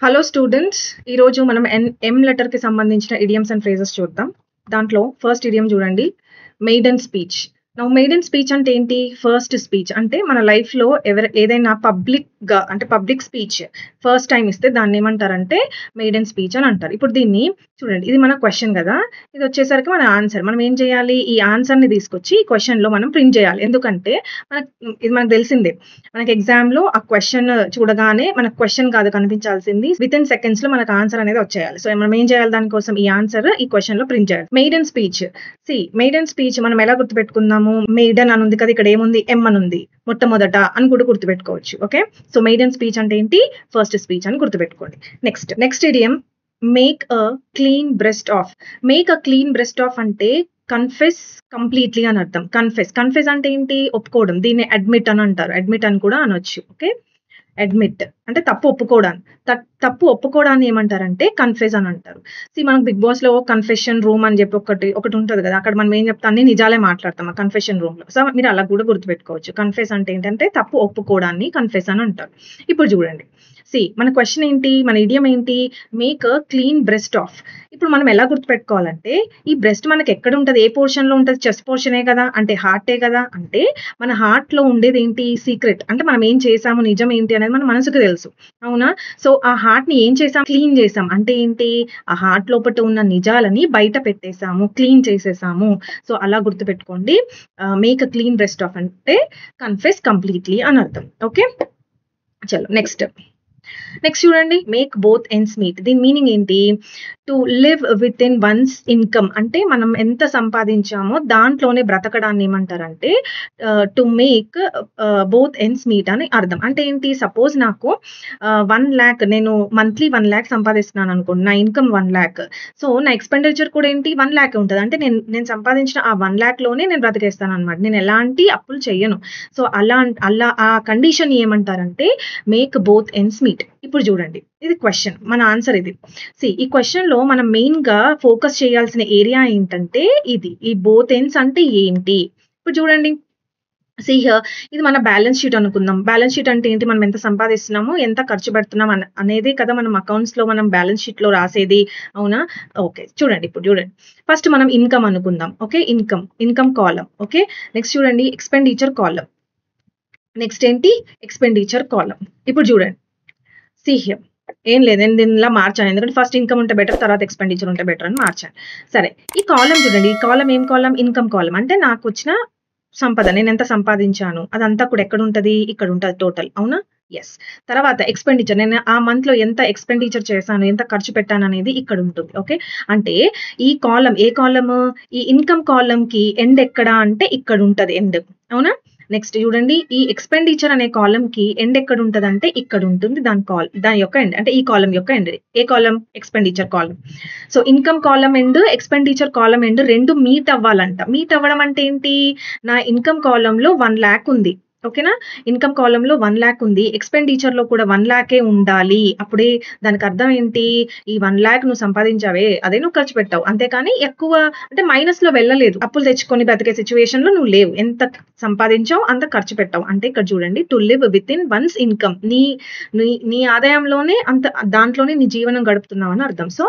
Hello students, ఈరోజు మనం ఎం లెటర్కి సంబంధించిన ఇడియమ్స్ అండ్ ఫ్రేజెస్ చూద్దాం. దాంట్లో ఫస్ట్ ఇడియం చూడండి, మెయిడెన్ స్పీచ్. మెయిడెన్ స్పీచ్ అంటే ఏంటి? ఫస్ట్ స్పీచ్ అంటే మన లైఫ్లో ఏదైనా పబ్లిక్గా అంటే పబ్లిక్ స్పీచ్ ఫస్ట్ టైం ఇస్తే దాన్ని ఏమంటారంటే మెయిడెన్ స్పీచ్ అని అంటారు. ఇప్పుడు దీన్ని చూడండి, ఇది మన క్వశ్చన్ కదా, ఇది వచ్చేసరికి మన ఆన్సర్. మనం ఏం చేయాలి? ఈ ఆన్సర్ని తీసుకొచ్చి ఈ క్వశ్చన్లో మనం ప్రింట్ చేయాలి. ఎందుకంటే ఇది మనకు తెలిసిందే, మనకి ఎగ్జామ్లో ఆ క్వశ్చన్ చూడగానే మనకు క్వశ్చన్ కాదు కనిపించాల్సింది, విత్ ఇన్ సెకండ్స్ లో మనకు ఆన్సర్ అనేది వచ్చేయాలి. సో మనం ఏం చేయాలి? దానికోసం ఈ ఆన్సర్ ఈ క్వశ్చన్ లో ప్రింట్ చేయాలి. Maiden speech. మెయిడెన్ స్పీచ్ మనం ఎలా గుర్తుపెట్టుకుందాము? మెయిడెన్ అని ఉంది కదా, ఇక్కడ ఏముంది? ఎం అని ఉంది, మొట్టమొదట అని కూడా గుర్తుపెట్టుకోవచ్చు. ఓకే, సో మెయిడెన్ స్పీచ్ అంటే ఏంటి? ఫస్ట్ స్పీచ్ అని గుర్తుపెట్టుకోండి. Next idiom, make a clean breast of. Make a clean breast of అంటే కన్ఫెస్ కంప్లీట్లీ అని అర్థం. కన్ఫెస్ అంటే ఏంటి? ఒప్పుకోవడం. దీన్ని అడ్మిట్ అని అంటారు, అడ్మిట్ అని కూడా అనొచ్చు. ఓకే, అడ్మిట్ అంటే తప్పు ఒప్పుకోవడాన్ని. తప్పు ఒప్పుకోవడాన్ని ఏమంటారంటే కన్ఫెస్ అని అంటారు. మనకు బిగ్ బాస్ లో కన్ఫెషన్ రూమ్ అని చెప్పి ఒకటి ఉంటుంది కదా, అక్కడ మనం ఏం చెప్తాం? అన్ని నిజాలే మాట్లాడతాం ఆ కన్ఫెషన్ రూమ్ లో. సో మీరు అలా కూడా గుర్తుపెట్టుకోవచ్చు. కన్ఫెస్ అంటే ఏంటంటే తప్పు ఒప్పుకోవడాన్ని కన్ఫెస్ అని అంటారు. ఇప్పుడు చూడండి, మన క్వశ్చన్ ఏంటి? మన ఇడియం ఏంటి? Make a clean breast of. ఇప్పుడు మనం ఎలా గుర్తుపెట్టుకోవాలంటే, ఈ బ్రెస్ట్ మనకి ఎక్కడ ఉంటుంది? ఏ పోర్షన్ లో ఉంటుంది? చెస్ట్ పోర్షనే కదా, అంటే హార్టే కదా. అంటే మన హార్ట్ లో ఉండేది ఏంటి? సీక్రెట్. అంటే మనం ఏం చేసాము, నిజం ఏంటి అనేది మన మనసుకు తెలుసు, అవునా? సో ఆ హార్ట్ ని ఏం చేసాం? క్లీన్ చేసాం. అంటే ఏంటి? ఆ హార్ట్ లోపల ఉన్న నిజాలని బయట పెట్టేసాము, క్లీన్ చేసేసాము. సో అలా గుర్తుపెట్టుకోండి. Make a clean breast of అంటే కన్ఫెస్ కంప్లీట్లీ అని అర్థం. ఓకే, చలో నెక్స్ట్ చూడండి, మేక్ బోత్ ఎండ్స్ మీట్. దీని మీనింగ్ ఏంటి? To live with in once income. అంటే మనం ఎంత సంపాదించామో దాంట్లోనే బ్రతకడాన్ని ఏమంటారంటే to make both ends meet అని అర్థం. అంటే ఏంటి? సపోజ్ నాకు 1 lakh, నేను మంత్లీ 1 lakh సంపాదిస్తున్నాను అనుకోండి, నా ఇన్కమ్ 1 lakh. సో నా ఎక్స్పెండిచర్ కూడా ఏంటి? 1 lakh ఉంటుంది. అంటే నేను సంపాదించిన ఆ 1 lakh లోనే నేను బ్రతికేస్తాను అనమాట. నేను ఎలాంటి అప్పులు చెయ్యను. సో అలా ఆ కండిషన్ ఏమంటారంటే మేక్ బోత్ ఎండ్స్ మీట్. ఇప్పుడు చూడండి, ఇది క్వశ్చన్, మన ఆన్సర్ ఇది. ఈ క్వశ్చన్ లో మనం మెయిన్ గా ఫోకస్ చేయాల్సిన ఏరియా ఏంటంటే ఈ బోత్ ఎండ్స్ అంటే ఏంటి? ఇప్పుడు చూడండి, ఇది మన బ్యాలెన్స్ షీట్ అనుకుందాం. బ్యాలెన్స్ షీట్ అంటే ఏంటి? మనం ఎంత సంపాదిస్తున్నాము, ఎంత ఖర్చు పెడుతున్నాం అనేది కదా మనం అకౌంట్స్ లో మనం బ్యాలెన్స్ షీట్ లో రాసేది, అవునా? ఓకే, ఇప్పుడు చూడండి, ఫస్ట్ మనం ఇన్కమ్ అనుకుందాం. ఓకే, ఇన్కమ్ కాలం. ఓకే, నెక్స్ట్ చూడండి, ఎక్స్పెండిచర్ కాలం. నెక్స్ట్ ఏంటి? ఎక్స్పెండిచర్ కాలం. ఇప్పుడు చూడండి, ఏం లేదు, నేను దీనిలా మార్చాను. ఎందుకంటే ఫస్ట్ ఇన్కమ్ ఉంటే బెటర్, తర్వాత ఎక్స్పెండిచర్ ఉంటే బెటర్ అని మార్చాను. సరే, ఈ కాలం చూడండి, ఈ కాలం ఏం కాలం? ఇన్కమ్ కాలం. అంటే నాకు వచ్చిన సంపద, నేను ఎంత సంపాదించాను అదంతా కూడా ఎక్కడ ఉంటది? ఇక్కడ ఉంటది టోటల్, అవునా? ఎస్. తర్వాత ఎక్స్పెండిచర్, నేను ఆ మంత్ లో ఎంత ఎక్స్పెండిచర్ చేశాను, ఎంత ఖర్చు పెట్టాను అనేది ఇక్కడ ఉంటుంది. ఓకే, అంటే ఈ కాలం, ఏ కాలము? ఈ ఇన్కమ్ కాలం కి ఎండ్ ఎక్కడ అంటే ఇక్కడ ఉంటది, ఎండ్, అవునా? నెక్స్ట్ చూడండి, ఈ ఎక్స్పెండిచర్ అనే కాలం కి ఎండ్ ఎక్కడ ఉంటది అంటే ఇక్కడ ఉంటుంది, దాని యొక్క ఎండ్. అంటే ఈ కాలం యొక్క ఎండ్. ఏ కాలం? ఎక్స్పెండిచర్ కాలం. సో ఇన్కమ్ కాలం ఎండ్, ఎక్స్పెండిచర్ కాలం ఎండ్ రెండు మీట్ అవ్వాలంట. మీట్ అవ్వడం అంటే ఏంటి? నా ఇన్కమ్ కాలంలో 1 lakh ఉంది, ఓకేనా? ఇన్కమ్ కాలంలో 1 lakh ఉంది, ఎక్స్పెండిచర్ లో కూడా 1 lakh ఉండాలి. అప్పుడే దానికి అర్థం ఏంటి? ఈ 1 lakh నువ్వు సంపాదించావే, అదే నువ్వు ఖర్చు పెట్టావు. అంతేకాని ఎక్కువ అంటే మైనస్ లో వెళ్ళలేదు, అప్పులు తెచ్చుకొని బతికే సిచ్యువేషన్ లో నువ్వు లేవు. ఎంత సంపాదించావు అంత ఖర్చు పెట్టావు. అంటే ఇక్కడ చూడండి, to live with in once income, నీ ఆదాయంలోనే దాంట్లోనే నీ జీవనం గడుపుతున్నావు అని అర్థం. So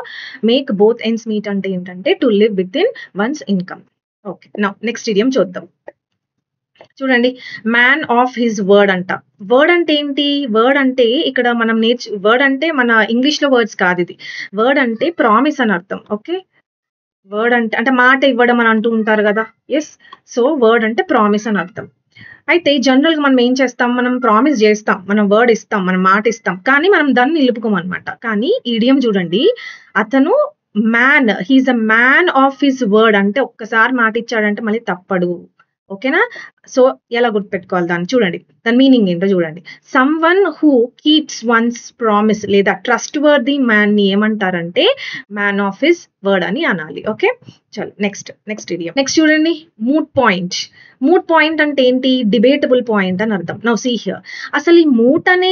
make both ends meet అంటే ఏంటంటే to live with in once income. Okay, next idiom చూద్దాం. చూడండి, మ్యాన్ ఆఫ్ హిజ్ వర్డ్ అంట. వర్డ్ అంటే ఏంటి? వర్డ్ అంటే ఇక్కడ మనం వర్డ్ అంటే మన ఇంగ్లీష్ లో వర్డ్స్ కాదు, ఇది వర్డ్ అంటే ప్రామిస్ అని అర్థం. ఓకే, వర్డ్ అంటే మాట ఇవ్వడం అని అంటూ ఉంటారు కదా. ఎస్, సో వర్డ్ అంటే ప్రామిస్ అని అర్థం. అయితే జనరల్ గా మనం ఏం చేస్తాం? మనం ప్రామిస్ చేస్తాం, మనం వర్డ్ ఇస్తాం, మనం మాట ఇస్తాం, కానీ మనం దాన్ని నిలుపుకోమన్నమాట. కానీ ఇడియం చూడండి, అతను he is a man of his word అంటే ఒక్కసారి మాట ఇచ్చాడంటే మళ్ళీ తప్పడు. ఓకేనా? సో ఎలా గుర్తుపెట్టుకోవాలి దాన్ని? చూడండి, దాని మీనింగ్ ఏంటో చూడండి. Someone who keeps once promise లేదా ట్రస్ట్ వర్ది మ్యాన్ ని ఏమంటారంటే మ్యాన్ ఆఫ్ హిజ్ వర్డ్ అని అనాలి. ఓకే, చలో నెక్స్ట్ ఇడియం. నెక్స్ట్ చూడండి, మూట్ పాయింట్. మూట్ పాయింట్ అంటే ఏంటి? డిబేటబుల్ పాయింట్ అని అర్థం. నౌ సీ హియర్, అసలు ఈ మూట్ అనే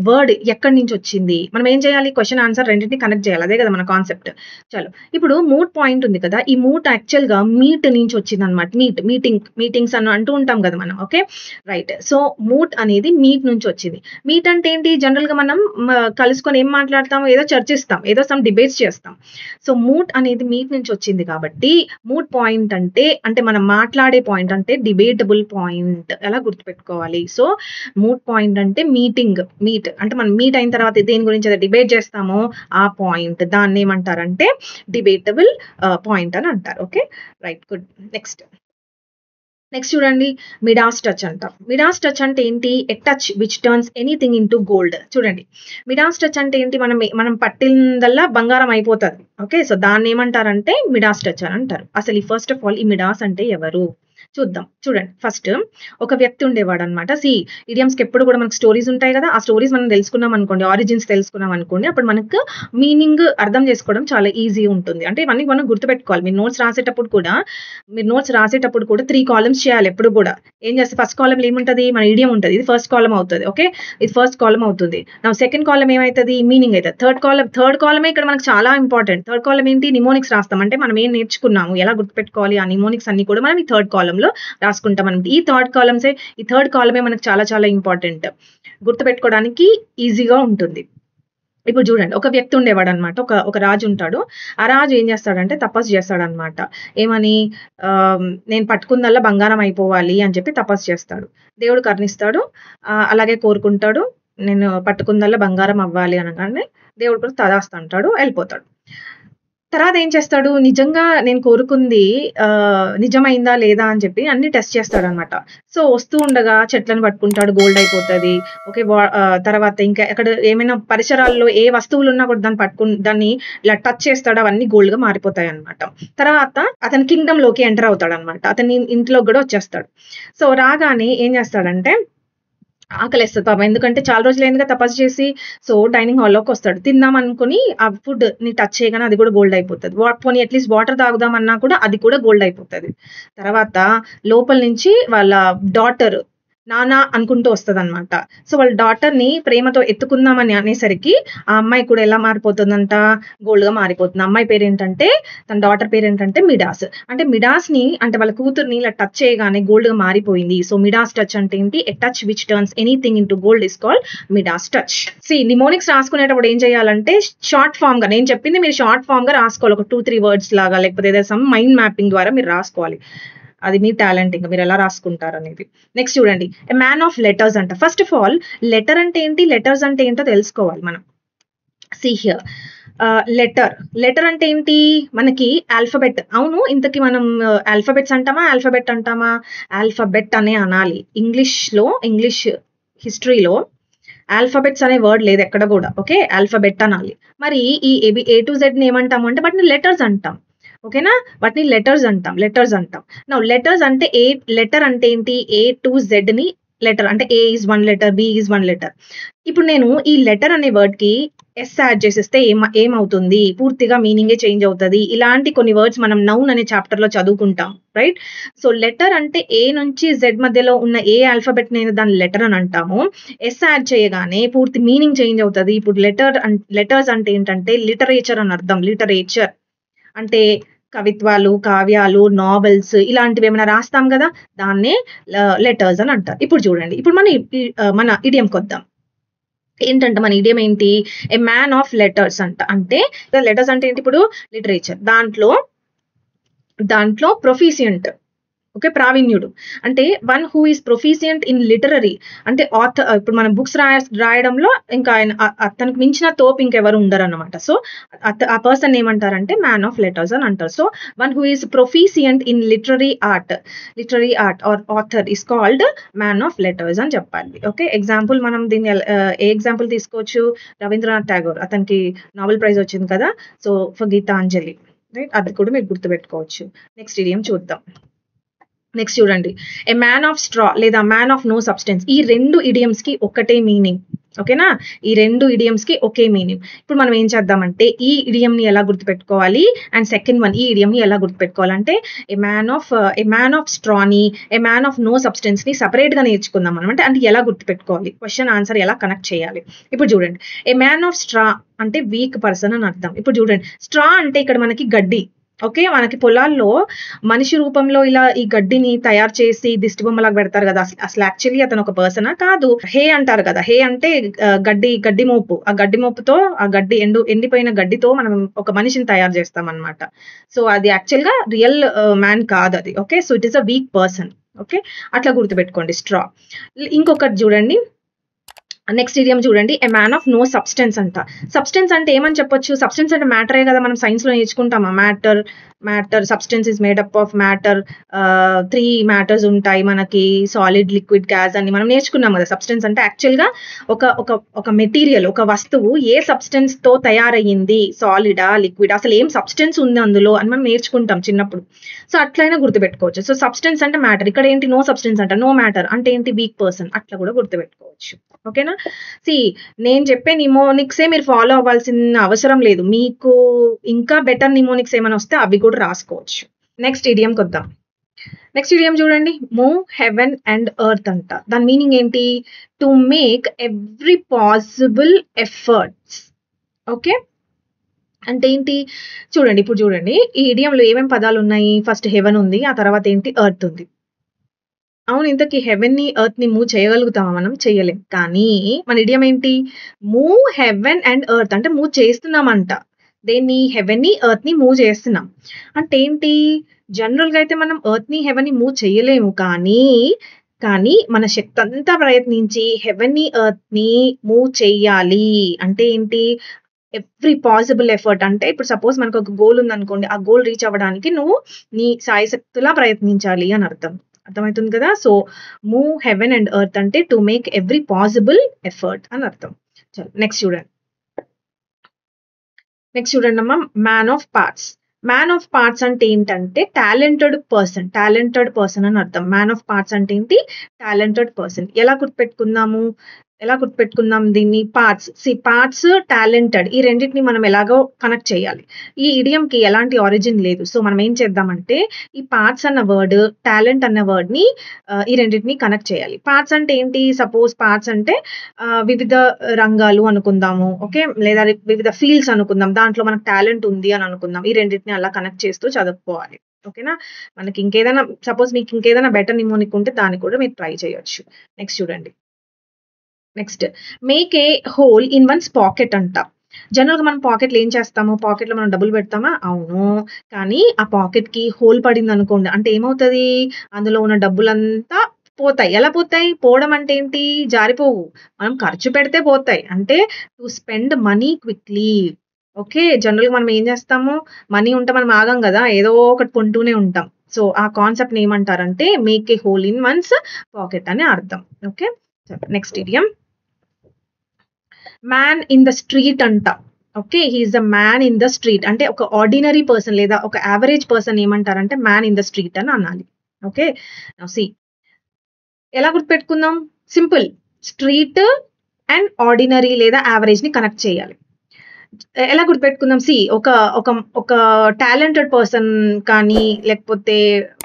వర్డ్ ఎక్కడి నుంచి వచ్చింది? మనం ఏం చేయాలి? క్వశ్చన్ ఆన్సర్ రెండింటిని కనెక్ట్ చేయాలి. అదే కదా మన కాన్సెప్ట్. చలో, ఇప్పుడు మూట్ పాయింట్ ఉంది కదా, ఈ మూట్ యాక్చువల్ గా మీట్ నుంచి వచ్చింది అనమాట. మీటింగ్స్ అని అంటూ ఉంటాం కదా మనం. Okay, right. సో మూట్ అనేది మీట్ నుంచి వచ్చింది. మీట్ అంటే ఏంటి? జనరల్ గా మనం కలుసుకొని ఏం మాట్లాడతాం? ఏదో చర్చిస్తాం, ఏదో సమ్ డిబేట్స్ చేస్తాం. సో మూట్ అనేది మీట్ నుంచి వచ్చింది కాబట్టి మూట్ పాయింట్ అంటే మనం మాట్లాడే పాయింట్ అంటే డిబేటబుల్ పాయింట్. ఎలా గుర్తుపెట్టుకోవాలి? సో మూట్ పాయింట్ అంటే మీట్ అంటే మనం మీట్ అయిన తర్వాత దేని గురించి అయితే డిబేట్ చేస్తామో ఆ పాయింట్, దాన్ని ఏమంటారంటే డిబేటబుల్ పాయింట్ అని అంటారు. Okay, right, good. నెక్స్ట్ చూడండి, మిడాస్ టచ్ అంటాం. మిడాస్ టచ్ అంటే ఏంటి? A touch which turns anything into gold. చూడండి, మిడాస్ టచ్ అంటే ఏంటి? మనం పట్టిందల్లా బంగారం అయిపోతుంది. ఓకే, సో దాన్ని ఏమంటారంటే మిడాస్ టచ్ అని అంటారు. అసలు ఫస్ట్ ఆఫ్ ఆల్ ఈ మిడాస్ అంటే ఎవరు చూద్దాం. చూడండి, ఫస్ట్ ఒక వ్యక్తి ఉండేవాడు అనమాట. ఇడియమ్స్ కి ఎప్పుడు కూడా మనకు స్టోరీస్ ఉంటాయి కదా, ఆ స్టోరీస్ మనం తెలుసుకున్నాం అనుకోండి, ఆరిజిన్స్ తెలుసుకున్నాం అనుకోండి, అప్పుడు మనకు మీనింగ్ అర్థం చేసుకోవడం చాలా ఈజీ ఉంటుంది. అంటే ఇవన్నీ మనం గుర్తుపెట్టుకోవాలి. మీరు నోట్స్ రాసేటప్పుడు కూడా 3 కాలమ్స్ చేయాలి. ఎప్పుడు కూడా ఏం చేస్తే ఫస్ట్ కాలం ఏముంటది? మన ఇడియం ఉంటుంది, ఇది ఫస్ట్ కాలం అవుతుంది. ఓకే, ఇది ఫస్ట్ కాలం అవుతుంది. నా సెకండ్ కాలం ఏమవుతుంది? మీనింగ్ అవుతుంది. థర్డ్ కాలమే ఇక్కడ మనకు చాలా ఇంపార్టెంట్. థర్డ్ కాలం ఏంటి? నిమోనిక్స్ రాస్తాం. అంటే మనం ఏం నేర్చుకున్నాము, ఎలా గుర్తుపెట్టుకోవాలి, ఆ నిమోనిక్స్ అన్ని కూడా మనం ఈ థర్డ్ కాలం లో రాసుకుంటాం. మనం ఈ థర్డ్ కాలమే మనకు చాలా చాలా ఇంపార్టెంట్, గుర్తుపెట్టుకోవడానికి ఈజీగా ఉంటుంది. ఇప్పుడు చూడండి, ఒక వ్యక్తి ఉండేవాడు అనమాట. ఒక రాజు ఉంటాడు. ఆ రాజు ఏం చేస్తాడంటే తపస్సు చేస్తాడనమాట. ఏమని? నేను పట్టుకుందల్లా బంగారం అయిపోవాలి అని చెప్పి తపస్సు చేస్తాడు. దేవుడు కరుణిస్తాడు, అలాగే కోరుకుంటాడు, నేను పట్టుకుందల్లా బంగారం అవ్వాలి అనగానే దేవుడు కూడా తదాస్తు అంటాడు, వెళ్ళిపోతాడు. తర్వాత ఏం చేస్తాడు? నిజంగా నేను కోరుకుంది నిజమైందా లేదా అని చెప్పి అన్ని టెస్ట్ చేస్తాడనమాట. సో వస్తూ ఉండగా చెట్లను పట్టుకుంటాడు, గోల్డ్ అయిపోతుంది. ఓకే, తర్వాత ఇంకా ఎక్కడ ఏమైనా పరిసరాల్లో ఏ వస్తువులు ఉన్నా కూడా దాన్ని ఇలా టచ్ చేస్తాడు, అవన్నీ గోల్డ్ గా మారిపోతాయి అనమాట. తర్వాత అతని కింగ్డమ్ లోకి ఎంటర్ అవుతాడు అనమాట. అతని ఇంట్లోకి కూడా వచ్చేస్తాడు. సో రాగానే ఏం చేస్తాడంటే ఆకలేస్తుంది పాపం, ఎందుకంటే చాలా రోజులు అయిందిగా తపస్సు చేసి. సో డైనింగ్ హాల్లోకి వస్తాడు. తిందాం అనుకుని ఆ ఫుడ్ ని టచ్ చేయగానే అది కూడా గోల్డ్ అయిపోతుంది. పోనీ అట్లీస్ట్ వాటర్ తాగుదామన్నా కూడా అది కూడా గోల్డ్ అయిపోతుంది. తర్వాత లోపల నుంచి వాళ్ళ డాటర్ నానా అనుకుంటూ వస్తుంది అనమాట. సో వాళ్ళ డాటర్ ని ప్రేమతో ఎత్తుకుందామని అనేసరికి ఆ అమ్మాయి కూడా ఎలా మారిపోతుందంట? గోల్డ్ గా మారిపోతుంది. అమ్మాయి పేరేంటంటే, తన డాటర్ పేరేంటంటే మిడాస్. అంటే మిడాస్ ని అంటే వాళ్ళ కూతుర్ని ఇలా టచ్ చేయగానే గోల్డ్ గా మారిపోయింది. సో మిడాస్ టచ్ అంటే ఏంటి? A touch which turns anything into gold is called Midas touch. Mnemonics రాసుకునేటప్పుడు ఏం చేయాలంటే షార్ట్ ఫామ్ గా, నేను చెప్పింది మీరు షార్ట్ ఫామ్ గా రాసుకోవాలి. ఒక 2-3 వర్డ్స్ లాగా, లేకపోతే ఏదైనా సమ్ మైండ్ మ్యాపింగ్ ద్వారా మీరు రాసుకోవాలి. అది మీ టాలెంట్, ఇంకా మీరు ఎలా రాసుకుంటారు అనేది. నెక్స్ట్ చూడండి, ఎ మ్యాన్ ఆఫ్ లెటర్స్ అంట. ఫస్ట్ ఆఫ్ ఆల్ లెటర్ అంటే ఏంటి, లెటర్స్ అంటే ఏంటో తెలుసుకోవాలి మనం. సీ హియర్, లెటర్ అంటే ఏంటి? మనకి ఆల్ఫబెట్. అవును, ఇంతకీ మనం ఆల్ఫబెట్స్ అంటామా, ఆల్ఫబెట్ అంటామా? ఆల్ఫబెట్ అనే అనాలి. ఇంగ్లీష్ హిస్టరీలో ఆల్ఫబెట్స్ అనే వర్డ్ లేదు ఎక్కడ కూడా. ఓకే, ఆల్ఫబెట్ అనాలి. మరి ఈ A to Z ని ఏమంటాము అంటే వాటిని లెటర్స్ అంటాం. ఓకేనా, వాటిని లెటర్స్ అంటాం. నౌ లెటర్స్ అంటే లెటర్ అంటే ఏంటి? A to Z ని లెటర్ అంటే A is 1 letter, B is 1 letter. ఇప్పుడు నేను ఈ లెటర్ అనే వర్డ్ కి ఎస్ యాడ్ చేసేస్తే ఏమవుతుంది? పూర్తిగా మీనింగే చేంజ్ అవుతుంది. ఇలాంటి కొన్ని వర్డ్స్ మనం నౌన్ అనే చాప్టర్ లో చదువుకుంటాం, రైట్? సో లెటర్ అంటే A నుంచి Z మధ్యలో ఉన్న ఏ ఆల్ఫబెట్ నేను దాన్ని లెటర్ అని అంటాము. ఎస్ యాడ్ చేయగానే పూర్తి మీనింగ్ చేంజ్ అవుతుంది. ఇప్పుడు లెటర్స్ అంటే ఏంటంటే లిటరేచర్ అని అర్థం. లిటరేచర్ అంటే కవిత్వాలు, కావ్యాలు, నావెల్స్ ఇలాంటివి ఏమైనా రాస్తాం కదా, దాన్నే లెటర్స్ అని అంటారు. ఇప్పుడు చూడండి, ఇప్పుడు మన ఇడియంకి వద్దాం. ఏంటంటే మన ఇడియం ఏంటి? ఏ మ్యాన్ ఆఫ్ లెటర్స్ అంట. అంటే లెటర్స్ అంటే ఏంటి? ఇప్పుడు లిటరేచర్, దాంట్లో ప్రొఫిషియంట్. ఓకే, ప్రావీణ్యుడు అంటే one who is proficient in literary. అంటే ఆథర్, ఇప్పుడు మనం బుక్స్ రాయడంలో ఇంకా అతనికి మించిన తోపు ఇంకెవరు ఉండరు అనమాట. సో ఆ పర్సన్ ఏమంటారంటే మ్యాన్ ఆఫ్ లెటర్స్ అని అంటారు. So one who is proficient in literary art or author is called man of letters అని చెప్పాలి. ఓకే, ఎగ్జాంపుల్ మనం దీన్ని ఏ ఎగ్జాంపుల్ తీసుకోవచ్చు? రవీంద్రనాథ్ ఠాగూర్, అతనికి నోబెల్ ప్రైజ్ వచ్చింది కదా, సో ఫర్ గీతాంజలి, రైట్? అది కూడా మీరు గుర్తుపెట్టుకోవచ్చు. నెక్స్ట్ ఇడియం చూద్దాం. నెక్స్ట్ చూడండి, ఏ మ్యాన్ ఆఫ్ స్ట్రా లేదా మ్యాన్ ఆఫ్ నో సబ్స్టెన్స్. ఈ 2 ఇడియమ్స్ కి ఒక్కటే మీనింగ్. ఓకేనా? ఈ 2 ఇడియమ్స్‌కి ఒకే మీనింగ్. ఇప్పుడు మనం ఏం చేద్దామంటే ఈ ఇడియమ్‌ని ఎలా గుర్తుపెట్టుకోవాలి అండ్ సెకండ్ వన్ ఈ ఇడియమ్‌ని ఎలా గుర్తుపెట్టుకోవాలంటే ఎ మ్యాన్ ఆఫ్ స్ట్రాని, ఎ మ్యాన్ ఆఫ్ నో సబ్స్టెన్స్‌ని సెపరేట్‌గా నేర్చుకుందాం మనం. అంటే ఎలా గుర్తుపెట్టుకోవాలి? క్వెషన్ ఆన్సర్ ఎలా కనెక్ట్ చేయాలి? ఇప్పుడు చూడండి. ఎ మ్యాన్ ఆఫ్ స్ట్రా అంటే వీక్ పర్సన్ అని అర్థం. ఇప్పుడు చూడండి. స్ట్రా అంటే ఇక్కడ మనకి గడ్డి. ఓకే. మనకి పొలాల్లో మనిషి రూపంలో ఇలా ఈ గడ్డిని తయారు చేసి దిష్టి బొమ్మలాగా పెడతారు కదా! అసలు యాక్చువల్లీ అతను ఒక పర్సనా? కాదు. హే అంటారు కదా! హే అంటే గడ్డి మోపు. ఆ గడ్డి మోపుతో ఆ గడ్డి ఎండిపోయిన గడ్డితో మనం ఒక మనిషిని తయారు చేస్తామన్నమాట. సో, అది యాక్చువల్‌గా రియల్ మ్యాన్ కాదది. Okay. So, it is a weak person. Okay. అట్లా గుర్తుపెట్టుకోండి స్ట్రా. ఇంకొకటి చూడండి. నెక్స్ట్ ఇడియం చూడండి. A man of no substance అంట. సబ్స్టెన్స్ అంటే ఏమని చెప్పొచ్చు? సబ్స్టెన్స్ అంటే మ్యాటరే కదా! మనం సైన్స్‌లో నేర్చుకుంటామా? Matter substance is made up of matter. 3 matters ఉంటాయి మనకి. సాలిడ్, లిక్విడ్, గ్యాస్ అని మనం నేర్చుకున్నాం కదా! సబ్స్టెన్స్ అంటే యాక్చువల్‌గా ఒక ఒక ఒక మెటీరియల్, ఒక వస్తువు ఏ సబ్స్టెన్స్‌తో తయారయ్యింది? సాలిడా? లిక్విడా? అసలు ఏం సబ్స్టెన్స్ ఉంది అందులో అని మనం నేర్చుకుంటాం చిన్నప్పుడు. సో, అట్లైనా గుర్తుపెట్టుకోవచ్చు. సో, సబ్స్టెన్స్ అంటే మ్యాటర్. ఇక్కడ ఏంటి? నో సబ్స్టెన్స్ అంట. నో మ్యాటర్ అంటే ఏంటి? Week person. అట్లా కూడా గుర్తుపెట్టుకోవచ్చు. ఓకేనా? నేను చెప్పే నిమోనిక్సే మీరు ఫాలో అవ్వాల్సిన అవసరం లేదు. మీకు ఇంకా బెటర్ నిమోనిక్స్ ఏమైనా వస్తే అవి కూడా రాసుకోవచ్చు. నెక్స్ట్ ఇడియంకొద్దాం. నెక్స్ట్ ఇడియం చూడండి. మూవ్ హెవెన్ అండ్ ఎర్త్ అంట. దాని మీనింగ్ ఏంటి? To make every possible efforts. Okay. అంటే ఏంటి? చూడండి. ఇప్పుడు చూడండి. ఈ ఇడియంలో ఏమేం పదాలున్నాయి? ఫస్ట్ హెవెన్ ఉంది. ఆ తర్వాత ఏంటి? ఎర్త్ ఉంది. అవును. ఇంతకీ హెవెన్‌ని, ఎర్త్‌ని మూవ్ చేయగలుగుతామా మనం? చెయ్యలేం. కానీ మన ఇడియం ఏంటి? మూవ్ హెవెన్ అండ్ ఎర్త్ అంటే మూవ్ చేస్తున్నామంట. దేన్ని? హెవెన్‌ని, ఎర్త్‌ని మూవ్ చేస్తున్నాం. అంటే ఏంటి? జనరల్‌గా అయితే మనం ఎర్త్‌ని, హెవెన్‌ని మూవ్ చేయలేము. కానీ మన శక్తంతా ప్రయత్నించి హెవెన్‌ని, ఎర్త్‌ని మూవ్ చెయ్యాలి. అంటే ఏంటి? ఎవ్రీ పాసిబుల్ ఎఫర్ట్ అంటే ఇప్పుడు సపోజ్ మనకొక గోల్ ఉందనుకోండి. ఆ గోల్ రీచ్ అవ్వడానికి నువ్వు నీ శాయశక్తులా ప్రయత్నించాలి అని అర్థం. అర్థమైతుంది కదా! So, move heaven and earth అంటే to make every possible effort అని అర్థం. నెక్స్ట్ చూడండి. నెక్స్ట్ చూడండమ్మా. Man of parts. Man of parts అంటే ఏంటంటే టాలెంటెడ్ పర్సన్ అని అర్థం. మ్యాన్ ఆఫ్ పార్ట్స్ అంటే ఏంటి? Talented person. ఎలా గుర్తుపెట్టుకుందాం దీన్ని? పార్ట్స్, టాలెంటెడ్ ఈ రెండిటిని మనం ఎలాగో కనెక్ట్ చేయాలి. ఈ ఇడియంకి ఎలాంటి ఆరిజిన్ లేదు. సో, మనం ఏం చేద్దామంటే ఈ పార్ట్స్ అన్న వర్డ్, టాలెంట్ అన్న వర్డ్‌ని ఈ రెండిటిని కనెక్ట్ చేయాలి. పార్ట్స్ అంటే ఏంటి? సపోజ్ పార్ట్స్ అంటే వివిధ రంగాలు అనుకుందాము. ఓకే. లేదా వివిధ ఫీల్డ్స్ అనుకుందాం. దాంట్లో మనకు టాలెంట్ ఉంది అని అనుకుందాం. ఈ రెండిటిని అలా కనెక్ట్ చేస్తూ చదువుకోవాలి. ఓకేనా? మనకి ఇంకేదైనా సపోజ్ మీకు ఇంకేదైనా బెటర్ నిమోనిక్ ఉంటే దాన్ని కూడా మీరు ట్రై చేయొచ్చు. నెక్స్ట్ చూడండి. Next make a hole in one's pocket అంట. జనరల్‌గా మనం పాకెట్‌లో ఏం చేస్తాము? పాకెట్‌లో మనం డబ్బులు పెడతామా? అవును. కానీ ఆ పాకెట్‌కి హోల్ పడిందనుకోండి. అంటే ఏమవుతది? అందులో ఉన్న డబ్బులంతా పోతాయి. ఎలా పోతాయి? పోవడం అంటే ఏంటి? జారిపోవు. మనం ఖర్చు పెడితే పోతాయి. అంటే to spend money quickly. Okay. జనరల్‌గా మనం ఏం చేస్తాము? మనీ ఉంటే మనం ఆగం గదా! ఏదో ఒకటి కొంటూనే ఉంటాం. సో, ఆ కాన్సెప్ట్‌ని ఏమంటారంటే make a hole in one's pocket అని అర్థం. Okay. Next idiom. Man in the street అంట. Okay. He is the man in the street. అంటే ఒక ఆర్డినరీ పర్సన్ లేదా ఒక యావరేజ్ పర్సన్ ఏమంటారంటే మ్యాన్ ఇన్ ద స్ట్రీట్ అని అనాలి. ఓకే. నౌ సీ ఎలా గుర్తుపెట్టుకుందాం? సింపుల్. స్ట్రీట్ అండ్ ఆర్డినరీ లేదా యావరేజ్‌ని కనెక్ట్ చేయాలి. ఎలా గుర్తుపెట్టుకుందాం? ఒక ఒక ఒక టాలెంటెడ్ పర్సన్ కానీ లేకపోతే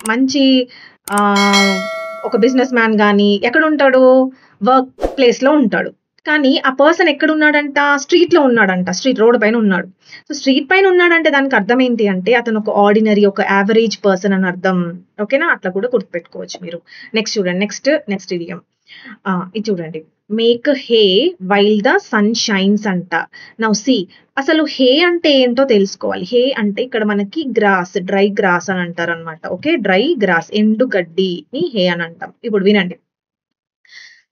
మంచి ఆహ్, ఒక బిజినెస్ మ్యాన్ గాని ఎక్కడుంటాడు? వర్క్ ప్లేస్‌లో ఉంటాడు. కానీ ఆ పర్సన్ ఎక్కడున్నాడంట? స్ట్రీట్‌లో ఉన్నాడంట. రోడ్ పైన ఉన్నాడు. సో, స్ట్రీట్ పైన ఉన్నాడంటే దానికి అర్థం ఏంటి అంటే అతను ఒక ఆర్డినరీ, ఒక యావరేజ్ పర్సన్ అని అర్థం. ఓకేనా? అట్లా కూడా గుర్తుపెట్టుకోవచ్చు మీరు. నెక్స్ట్ చూడండి. Next idiom. ఇది చూడండి. Make hay while the sun shines అంట. నౌ సీ అసలు హే అంటే ఏంటో తెలుసుకోవాలి. హే అంటే ఇక్కడ మనకి డ్రై గ్రాస్ అని అంటారనమాట. ఓకే. డ్రై గ్రాస్ ఎండు గడ్డిని హే అని అంటాం. ఇప్పుడు వినండి.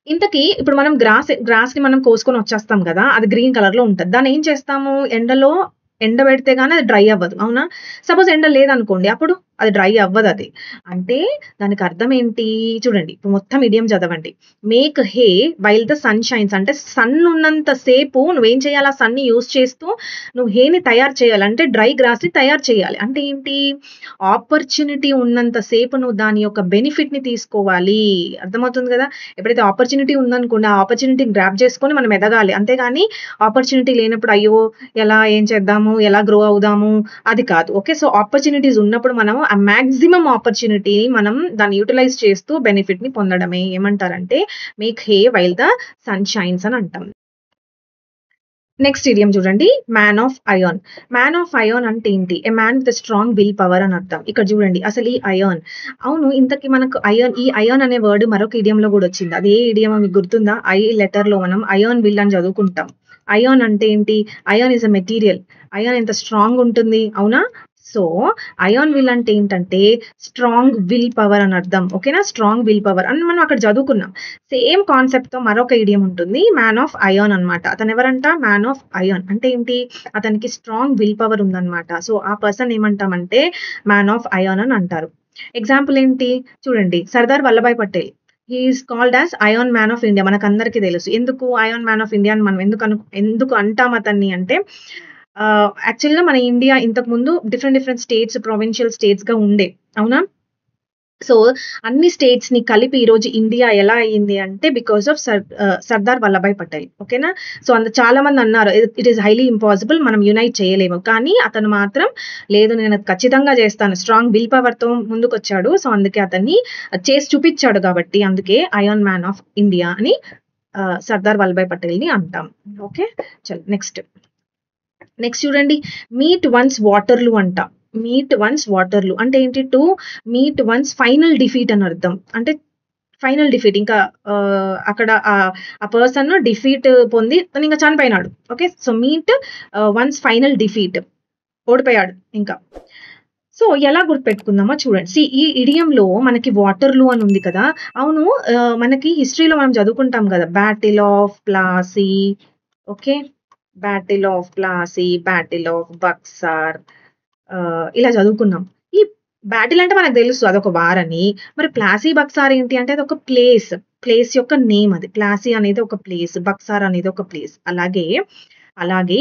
ఇంతకీ ఇప్పుడు మనం గ్రాస్‌ని మనం కోసుకొని వచ్చేస్తాం గదా! అది గ్రీన్ కలర్‌లో ఉంటది. దాన్ని ఏం చేస్తాము? ఎండబెడితే గాని అది డ్రై అవ్వదు. అవునా? సపోజ్ ఎండ లేదనుకోండి. అప్పుడు అది డ్రై అవ్వదు అది. అంటే దానికి అర్థం ఏంటి? చూడండి ఇప్పుడు మొత్తం ఇడియం చదవండి. Make hay while the sun shines అంటే సన్ ఉన్నంత సేపు నువ్వేం చేయాలి? ఆ సన్‌ని యూజ్ చేస్తూ నువ్వు హేని తయారు చేయాలి. అంటే డ్రై గ్రాస్‌ని తయారు చేయాలి. అంటే ఏంటి? ఆపర్చునిటీ ఉన్నంత సేపు నువ్వు దాని యొక్క బెనిఫిట్‌ని తీసుకోవాలి. అర్థమవుతుంది కదా! ఎప్పుడైతే ఆపర్చునిటీ ఉందనుకోండి, ఆ ఆపర్చునిటీని గ్రాబ్ చేసుకొని మనం ఎదగాలి. అంతేగాని ఆపర్చునిటీ లేనప్పుడు అయ్యో! ఎలా ఏం చేద్దాము? ఎలా గ్రో అవుదాము? అది కాదు. ఓకే. సో, ఆపర్చునిటీస్ ఉన్నప్పుడు మనం ఆ మాక్సిమం ఆపర్చునిటీని మనం దాన్ని యుటిలైజ్ చేస్తూ బెనిఫిట్‌ని పొందడమే. ఏమంటారంటే make hay while the sun shines అని అంటాం. నెక్స్ట్ ఇడియం చూడండి. Man of iron. Man of iron అంటే ఏంటి? A man with strong will power అని అర్థం. ఇక్కడ చూడండి అసలు ఈ అయాన్ అవును ఇంతకి మనకు ఈ అయాన్ అనే వర్డ్ మరొక ఇడియంలో కూడా వచ్చింది. అది ఏ ఇడియమో మీకు గుర్తుందా? ఐ లెటర్‌లో మనం అయాన్ విల్ అని చదువుకుంటాం. అయాన్ అంటే ఏంటి? Iron is a material. Iron ఎంత స్ట్రాంగ్ ఉంటుంది. అవునా? సో, అయాన్ విల్ అంటే ఏంటంటే స్ట్రాంగ్ విల్ పవర్ అని అర్థం. ఓకేనా? స్ట్రాంగ్ విల్ పవర్ అని మనం అక్కడ చదువుకున్నాం. సేమ్ కాన్సెప్ట్‌తో మరొక ఇడియం ఉంటుంది. మ్యాన్ ఆఫ్ అయాన్ అన్నమాట. అతనెవరంట? Man of iron. అంటే ఏంటి? అతనికి స్ట్రాంగ్ విల్ పవర్ ఉందన్నమాట. సో, ఆ పర్సన్ ఏమంటామంటే మ్యాన్ ఆఫ్ అయాన్ అని అంటారు. ఎగ్జాంపుల్ ఏంటి? చూడండి 'Sardar Vallabhbhai Patel' he is called as iron man of India. మనకందరికీ తెలుసు. ఎందుకు అయాన్ మ్యాన్ ఆఫ్ ఇండియా అని మనం ఎందుకు అంటాం అతన్ని అంటే యాక్చువల్‌గా మన ఇండియా ఇంతకుముందు డిఫరెంట్ స్టేట్స్, ప్రొవిన్షియల్ స్టేట్స్‌గా ఉండే. అవునా? సో, అన్ని స్టేట్స్‌ని కలిపి ఈరోజు ఇండియా ఎలా అయింది అంటే బికాస్ ఆఫ్ సర్దార్ వల్లభాయ్ పటేల్. ఓకేనా? సో, చాలా మంది అన్నారు ఇట్ ఈస్ హైలీ ఇంపాసిబుల్ మనం యునైట్ చేయలేము. కానీ అతను మాత్రం లేదు నేను అది ఖచ్చితంగా చేస్తాను. స్ట్రాంగ్ విల్ పవర్‌తో ముందుకొచ్చాడు. సో, అందుకే అతన్ని చేసి చూపిచ్చాడు కాబట్టి అందుకే అయాన్ మ్యాన్ ఆఫ్ ఇండియా అని సర్దార్ వల్లభాయ్ పటేల్‌ని అంటాం. ఓకే. నెక్స్ట్. నెక్స్ట్ చూడండి. మీట్ వన్స్ వాటర్‌లూ అంట. మీట్ వన్స్ వాటర్‌లూ అంటే ఏంటి? To meet one's final defeat అని అర్థం. అంటే ఫైనల్ డిఫీట్ ఇంకా అక్కడ ఆ పర్సన్ డిఫీట్ పొంది తను ఇంకా చనిపోయినాడు. Okay. So, meet one's final defeat ఓడిపోయాడు ఇంకా. సో, ఎలా గుర్తుపెట్టుకుందామో చూడండి. ఈ ఇడియంలో మనకి వాటర్‌లూ అని ఉంది కదా! అవును మనకి హిస్టరీలో మనం చదువుకుంటాం కదా! Battle of Plassey. Okay. Battle of Plassey, battle of Buxar ఇలా చదువుకున్నాం. ఈ బ్యాటిల్ అంటే మనకు తెలుసు అదొక వార్ అని. మరి ప్లాసీ, బక్సార్ ఏంటి అంటే అదొక ప్లేస్. ప్లేస్ యొక్క నేమ్ అది. ప్లాసీ అనేది ఒక ప్లేస్. బక్సార్ అనేది ఒక ప్లేస్. అలాగే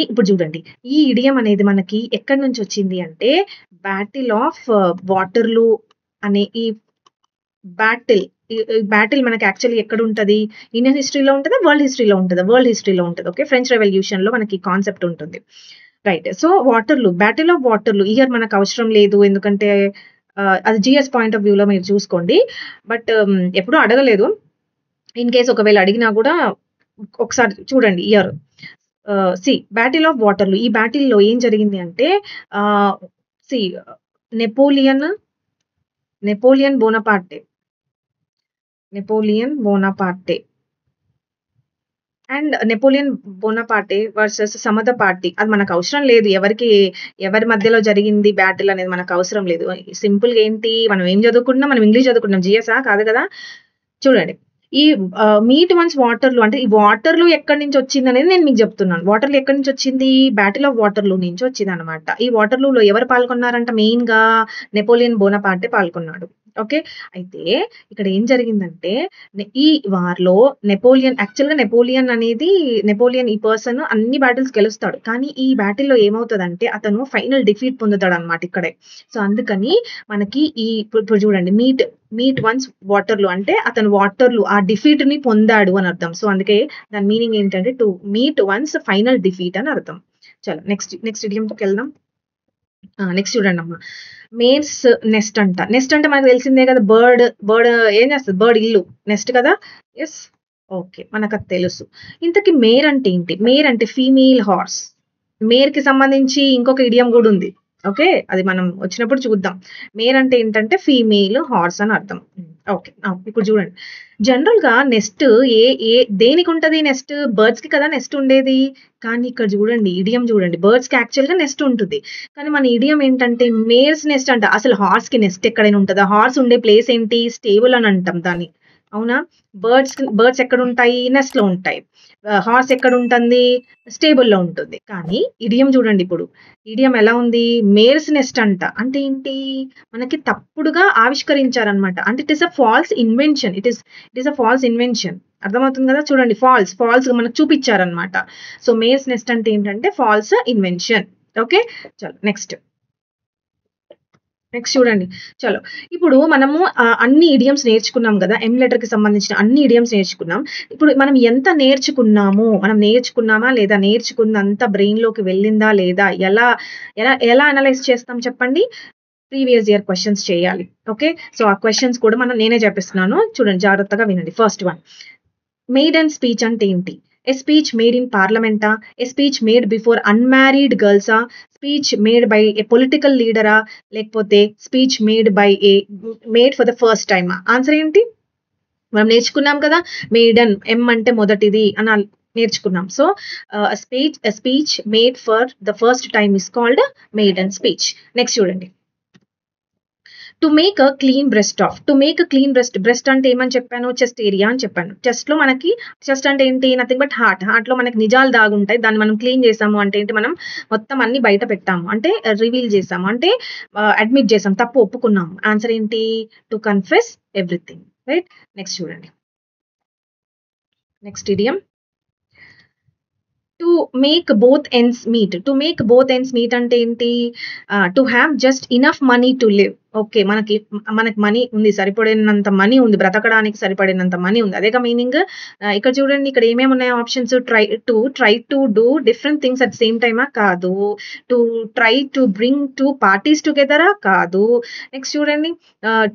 ఇప్పుడు చూడండి. ఈ ఇడియం అనేది మనకి ఎక్కడి నుంచి వచ్చింది అంటే బ్యాటిల్ ఆఫ్ వాటర్‌లూ అనే ఈ బ్యాటిల్ బ్యాటిల్ మనకి యాక్చువల్లీ ఎక్కడుంటది? ఇండియన్ హిస్టరీలో ఉంటదా? వరల్డ్ హిస్టరీలో ఉంటదా? వరల్డ్ హిస్టరీలో ఉంటది. ఓకే. ఫ్రెంచ్ రెవల్యూషన్‌లో మనకి ఈ కాన్సెప్ట్ ఉంటుంది. Right. So, వాటర్‌లూ, battle of వాటర్‌లూ year మనకు అవసరం లేదు. ఎందుకంటే అది జీఎస్ పాయింట్ ఆఫ్ వ్యూలో మీరు చూసుకోండి. బట్ ఎప్పుడూ అడగలేదు. ఇన్ కేస్ ఒకవేళ అడిగినా గూడా ఒకసారి చూడండి ఇయర్. బ్యాటిల్ ఆఫ్ వాటర్‌లూ ఈ బ్యాటిల్‌లో ఏం జరిగింది అంటే ah, see Napoleon Bonaparte. Napoleon Bonaparte and Napoleon Bonaparte versus some other party. అది మనకు అవసరం లేదు. ఎవరి మధ్యలో జరిగింది బ్యాటిల్ అనేది మనకు అవసరం లేదు. సింపుల్‌గా ఏంటి మనం ఏం చదువుకుంటున్నాం? మనం ఇంగ్లీష్ చదువుకుంటున్నాం. జీఎసా? కాదు కదా! చూడండి. ఈ మీట్ వన్స్ వాటర్‌లూ అంటే ఈ వాటర్‌లూ ఎక్కడి నుంచి వచ్చిందనేది నేను మీకు చెప్తున్నాను. వాటర్‌లూ ఎక్కడి నుంచి వచ్చింది? బ్యాటిల్ ఆఫ్ వాటర్‌లూ నుంచి వచ్చిందన్నమాట. ఈ వాటర్‌లూలో ఎవరు పాల్గొన్నారంట మెయిన్‌గా నెపోలియన్ బోనపార్టే పాల్గొన్నాడు. ఓకే. అయితే ఇక్కడ ఏం జరిగిందంటే ఈ వార్‌లో నెపోలియన్ ఈ పర్సన్ అన్ని బాటిల్స్ గెలుస్తాడు. కానీ ఈ బాటిల్‌లో ఏమవుతదంటే అతను ఫైనల్ డిఫీట్ పొందుతాడన్నమాట ఇక్కడే. సో, అందుకని మనకి ఇప్పుడు చూడండి మీట్ వన్స్ వాటర్‌లూ అంటే అతను వాటర్‌లూ ఆ డిఫీట్‌ని పొందాడు అని అర్థం. సో, అందుకే దాని మీనింగ్ ఏంటంటే to meet one's final defeat అని అర్థం. నెక్స్ట్ ఇడియం‌లోకెళ్దాం. నెక్స్ట్ చూడండమ్మా. మేర్స్ నెస్ట్ అంట. నెస్ట్ అంటే మనకు తెలిసిందే కదా! బర్డ్ ఏం చేస్తది? బర్డ్ ఇల్లు. నెస్ట్ కదా! యెస్. ఓకే. మనకది తెలుసు. ఇంతకి మేర్ అంటే ఏంటి? మేర్ అంటే ఫీమేల్ హార్స్. మేర్‌కి సంబంధించి ఇంకొక ఇడియం గూడా ఉంది. ఓకే. అది మనం వచ్చినప్పుడు చూద్దాం. మేర్ అంటే ఏంటంటే ఫీమేల్ హార్స్ అని అర్థం. ఓకే. ఇప్పుడు చూడండి. జనరల్‌గా నెస్ట్ ఏ ఏ దేనికుంటది నెస్ట్? బర్డ్స్‌కి కదా నెస్ట్ ఉండేది. కానీ ఇక్కడ చూడండి ఇడియం చూడండి. బర్డ్స్‌కి యాక్చువల్‌గా నెస్ట్ ఉంటుంది. కానీ మన ఇడియం ఏంటంటే మేర్స్ నెస్ట్ అంట. అసలు హార్స్‌కి నెస్ట్ ఎక్కడైనా ఉంటదా? హార్స్ ఉండే ప్లేస్ ఏంటి? స్టేబుల్ అని అంటాం దాన్ని. అవునా? బర్డ్స్ ఎక్కడుంటాయి? నెస్ట్‌లో ఉంటాయి. హార్స్ ఎక్కడుంటుంది? స్టేబుల్‌లో ఉంటుంది. కానీ ఇడియం చూడండి ఇప్పుడు. ఇడియం ఎలా ఉంది? మేర్స్ నెస్ట్ అంట. అంటే ఏంటి? మనకి తప్పుడుగా ఆవిష్కరించారనమాట. అంటే it is a false invention. It is a false invention. అర్థమవుతుంది కదా! చూడండి ఫాల్స్ మనకు చూపిచ్చారనమాట. సో, మేర్స్ నెస్ట్ అంటే ఏంటంటే ఫాల్స్ ఇన్వెన్షన్. ఓకే. చలో నెక్స్ట్ చూడండి. చలో. ఇప్పుడు మనము అన్ని ఇడియమ్స్ నేర్చుకున్నాం గదా! ఎం లెటర్‌కి సంబంధించిన అన్ని ఇడియమ్స్ నేర్చుకున్నాం. ఇప్పుడు మనం ఎంత నేర్చుకున్నాము? మనం నేర్చుకున్నామా లేదా? నేర్చుకున్నంత బ్రెయిన్‌లోకి వెళ్ళిందా లేదా? ఎలా అనలైజ్ చేస్తాం చెప్పండి? ప్రీవియస్ ఇయర్ క్వెషన్స్ చేయాలి. ఓకే. సో, ఆ క్వెషన్స్ కూడా నేనే చెప్పిస్తున్నాను. చూడండి జాగ్రత్తగా వినండి. First one. మెయిడెన్ స్పీచ్ అంటే ఏంటి? ఏ స్పీచ్ మేడ్ ఇన్ పార్లమెంటా? A speech made before unmarried గర్ల్సా? Speech made by a political లీడరా? లేకపోతే speech made for the first టైమా? ఆన్సర్ ఏంటి? మనం నేర్చుకున్నాం కదా! మెయిడెన్ ఎం అంటే మొదటిది అని నేర్చుకున్నాం. So, speech made for the first time is called maiden speech. Next చూడండి. To make a clean breast అంటే ఏమని చెప్పాను? చెస్ట్ ఏరియా అని చెప్పాను. చెస్ట్ అంటే ఏంటి? నథింగ్ బట్ హార్ట్‌లో మనకి నిజాలు దాగుంటాయి. దాన్ని మనం క్లీన్ చేసాము అంటే ఏంటి? మనం మొత్తం అన్ని బయట పెట్టాము. అంటే రివీల్ చేసాము. అంటే అడ్మిట్ చేసాం. తప్పు ఒప్పుకున్నాము. ఆన్సర్ ఏంటి? To confess everything. Right? Next చూడండి. Next idiom. To make both ends meet అంటే ఏంటి? To have just enough money to live. Okay. మనకి మనీ ఉంది. సరిపడినంత మనీ ఉంది. బ్రతకడానికి సరిపడినంత మనీ ఉంది. అదేగా మీనింగ్. ఇక్కడ చూడండి. ఇక్కడ ఏమేమి ఉన్నాయి options? Try to do different things at same టైమా? కాదు. To try to bring 2 parties టుగెదరా? కాదు. నెక్స్ట్ చూడండి.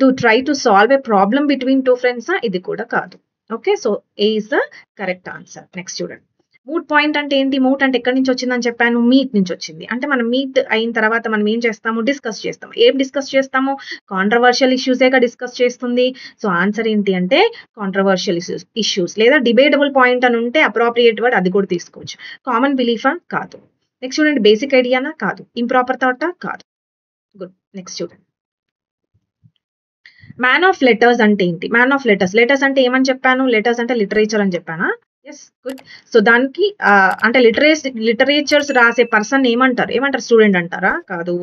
To try to solve a problem between 2 ఫ్రెండ్సా? ఇది కూడా కాదు. Okay. So, A is the correct answer. Next చూడండి. మూట్ పాయింట్ అంటే ఏంటి? మూట్ అంటే ఎక్కడి నుంచి వచ్చిందని చెప్పాను? మీట్ నుంచి వచ్చింది. అంటే మనం మీట్ అయిన తర్వాత మనం ఏం చేస్తాము? డిస్కస్ చేస్తాము. ఏం డిస్కస్ చేస్తాము? కాంట్రోవర్షియల్ ఇష్యూసేగా డిస్కస్ చేస్తుంది. సో, ఆన్సర్ ఏంటి అంటే కాంట్రోవర్షియల్ ఇష్యూస్ లేదా డిబేటబుల్ పాయింట్ అని ఉంటే అప్రోప్రియేట్ వర్డ్ అది కూడా తీసుకోవచ్చు. కామన్ బిలీఫా? కాదు. నెక్స్ట్ చూడండి. బేసిక్ ఐడియానా? కాదు. ఇంప్రాపర్ థాటా? కాదు. గుడ్. నెక్స్ట్ చూడండి. మ్యాన్ ఆఫ్ లెటర్స్ అంటే ఏంటి? లెటర్స్ అంటే ఏమని చెప్పాను? లెటర్స్ అంటే లిటరేచర్ అని చెప్పానా? యెస్. గుడ్. సో, దానికి అంటే లిటరేచర్స్ రాసే పర్సన్ ఏమంటారు? స్టూడెంట్ అంటారా? కాదు.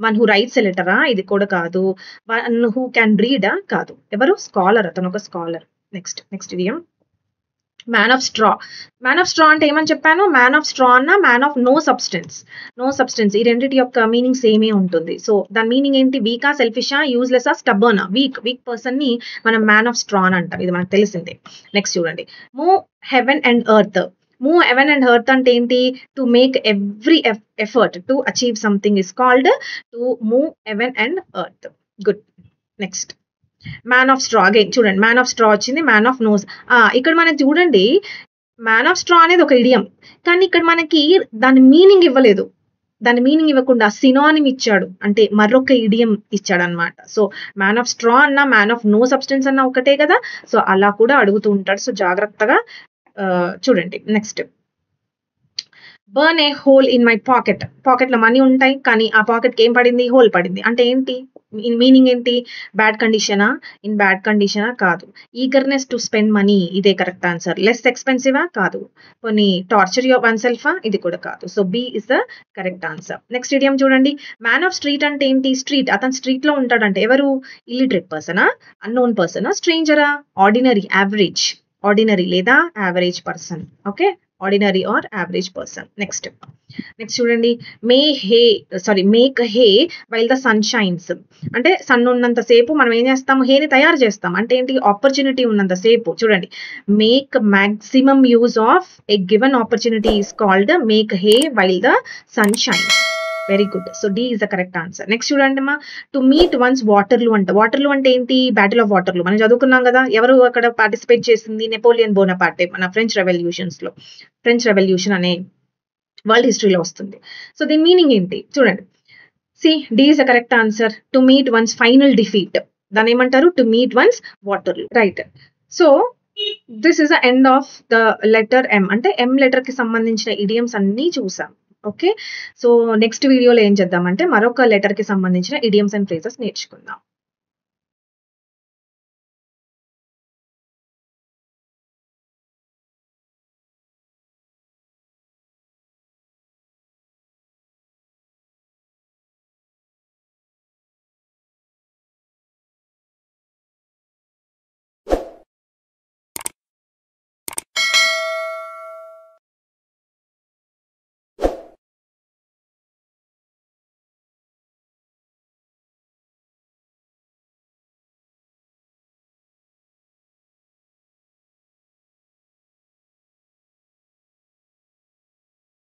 వన్ హూ రైట్స్ ఎ లెటరా? ఇది కూడా కాదు. One who can Rida? కాదు. ఎవరు? స్కాలర్. అతను ఒక scholar. Next idiom. Man of straw అంటే ఏమని చెప్పాను? మ్యాన్ ఆఫ్ స్ట్రా అన్నా మ్యాన్ ఆఫ్ నో సబ్స్టెన్స్ ఈ రెండిటి యొక్క మీనింగ్ సేమే ఉంటుంది. సో, దాని మీనింగ్ ఏంటి? వీకా, సెల్ఫిషా, యూజ్లెసా, స్టబ్బర్నా? వీక్ పర్సన్ ని మనం మ్యాన్ ఆఫ్ స్ట్రా అని అంటాం. ఇది మనకు తెలిసిందే. నెక్స్ట్ చూడండి. మూవ్ హెవెన్ అండ్ ఎర్త్ అంటే ఏంటి? To make every effort to achieve something is called to move heaven and earth. Good. Next. Man of straw again చూడండి. మ్యాన్ ఆఫ్ స్ట్రా వచ్చింది. Man of nose. ఇక్కడ మనకి చూడండి. Man of straw అనేది ఒక idiom. కానీ ఇక్కడ మనకి దాని మీనింగ్ ఇవ్వలేదు. దాని మీనింగ్ ఇవ్వకుండా సినానిమ్ ఇచ్చాడు. అంటే మరొక ఇడియం ఇచ్చాడనమాట. సో, మ్యాన్ ఆఫ్ స్ట్రా అన్నా మ్యాన్ ఆఫ్ నో సబ్స్టెన్స్ అన్నా ఒకటే కదా! సో, అలా కూడా అడుగుతూ ఉంటాడు. సో, జాగ్రత్తగా చూడండి. Next. Burn a hole in my పాకెట్‌లో మనీ ఉంటాయి. కానీ ఆ పాకెట్‌కి ఏం పడింది? హోల్ పడింది. అంటే ఏంటి? మీనింగ్ ఏంటి? ఇన్ బ్యాడ్ కండిషనా? కాదు. ఈగర్‌నెస్ టు స్పెండ్ మనీ ఇదే కరెక్ట్ ఆన్సర్. లెస్ ఎక్స్‌పెన్సివా? కాదు. పోనీ టార్చర్ వన్ సెల్ఫా? ఇది కూడా కాదు. So, B is the correct answer. Next idiom చూడండి. మ్యాన్ ఆఫ్ స్ట్రీట్ అంటే ఏంటి? అతను స్ట్రీట్‌లో ఉంటాడంటే ఎవరు? ఇల్లిటరేట్ పర్సనా? అన్నోన్ పర్సనా? స్ట్రేంజరా? ఆర్డినరీ లేదా average person. Okay. Ordinary or average person. Next చూడండి. Make hay while the sun shines అంటే సన్ ఉన్నంత సేపు మనం ఏం చేస్తాము? హేని తయారు చేస్తాం. అంటే ఏంటి? ఆపర్చునిటీ ఉన్నంత సేపు. చూడండి. Make maximum use of a given opportunity is called make hay while the sun shines. Very good. So, D is the correct answer. Next చూడండి అమ్మా. టు మీట్ వన్స్ వాటర్లూ అంటే ఏంటి? బ్యాటిల్ ఆఫ్ వాటర్లూ మనం చదువుకున్నాం కదా! ఎవరు అక్కడ పార్టిసిపేట్ చేసింది? నెపోలియన్ బోనపార్టే మన ఫ్రెంచ్ రెవల్యూషన్ అనే వరల్డ్ హిస్టరీలో వస్తుంది. సో, దీని మీనింగ్ ఏంటి? చూడండి. D is the correct answer. To meet one's final defeat. దాన్ని ఏమంటారు? To meet one's Waterloo. Right. So, this is the end of the letter M. అంటే ఎం లెటర్ కి సంబంధించిన ఇడియమ్స్ అన్నీ చూసాం. ఓకే. సో, నెక్స్ట్ వీడియోలో ఏం చేద్దామంటే మరొక లెటర్ కి సంబంధించిన ఇడియమ్స్ అండ్ ఫ్రేజెస్ నేర్చుకుందాం.